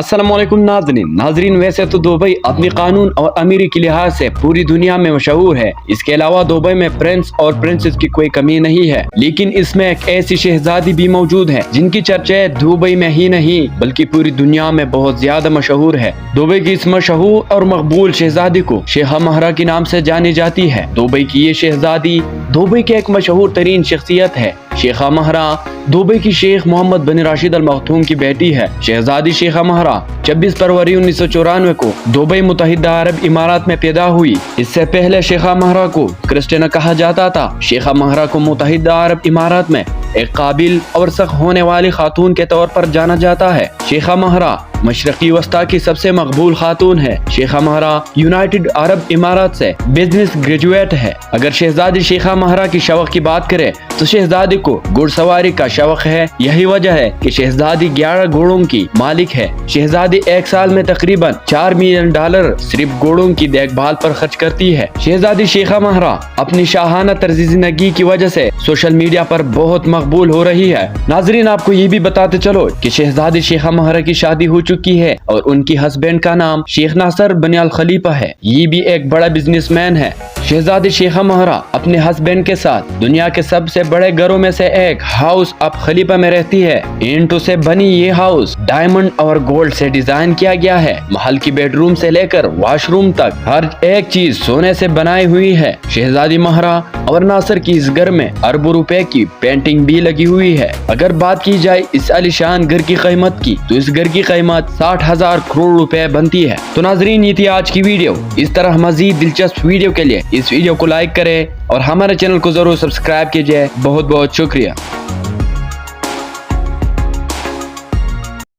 अस्सलामुअलैकुम नाजरीन, वैसे तो दुबई अपनी कानून और अमीरी के लिहाज से पूरी दुनिया में मशहूर है। इसके अलावा दुबई में प्रिंस और प्रिंसेस की कोई कमी नहीं है, लेकिन इसमें एक ऐसी शहजादी भी मौजूद है जिनकी चर्चा दुबई में ही नहीं बल्कि पूरी दुनिया में बहुत ज्यादा मशहूर है। दुबई की इस मशहूर और मकबूल शहजादी को शेखा महरा के नाम से जानी जाती है। दुबई की ये शहजादी दुबई की एक मशहूर तरीन शख्सियत है। शेखा महरा दुबई की शेख मोहम्मद बिन राशिद अल मखतूम की बेटी है। शहजादी शेखा महरा 26 फरवरी 1994 को दुबई मुत्तहिदा अरब इमारात में पैदा हुई। इससे पहले शेखा महरा को क्रिस्टिना कहा जाता था। शेखा महरा को मुत्तहिदा अरब इमारात में एक काबिल और सख्त होने वाली खातून के तौर पर जाना जाता है। शेखा महरा मशरकी वस्ता की सबसे मकबूल खातून है। शेखा महरा यूनाइटेड अरब इमारात से बिजनेस ग्रेजुएट है। अगर शहजादी शेखा महरा की शौक की बात करें तो शहजादी को घुड़सवारी का शौक है। यही वजह है कि शहजादी 11 घोड़ों की मालिक है। शहजादी एक साल में तकरीबन $4 मिलियन सिर्फ घोड़ों की देखभाल पर खर्च करती है। शहजादी शेखा महरा अपनी शाहाना तर्ज जिंदगी की वजह से सोशल मीडिया पर बहुत मकबूल हो रही है। नाजरीन, आपको ये भी बताते चलो कि शहजादी शेखा महरा की शादी हो चुकी है और उनकी हस्बैंड का नाम शेख नासर बिन अल खलीफा है। ये भी एक बड़ा बिजनेसमैन है। शहजादी शेखा महरा अपने हस्बैंड के साथ दुनिया के सबसे बड़े घरों में से एक हाउस अब खलीफा में रहती है। ईंटों से बनी ये हाउस डायमंड और गोल्ड से डिजाइन किया गया है। महल की बेडरूम से लेकर वॉशरूम तक हर एक चीज सोने से बनाई हुई है। शहजादी महरा और नासर की इस घर में अरबों रुपए की पेंटिंग भी लगी हुई है। अगर बात की जाए इस आलीशान घर की कीमत की तो इस घर की कीमत 60,000 करोड़ रुपए बनती है। तो नाजरीन, ये थी आज की वीडियो। इस तरह मजीद दिलचस्प वीडियो के लिए इस वीडियो को लाइक करें और हमारे चैनल को जरूर सब्सक्राइब कीजिए। बहुत बहुत शुक्रिया।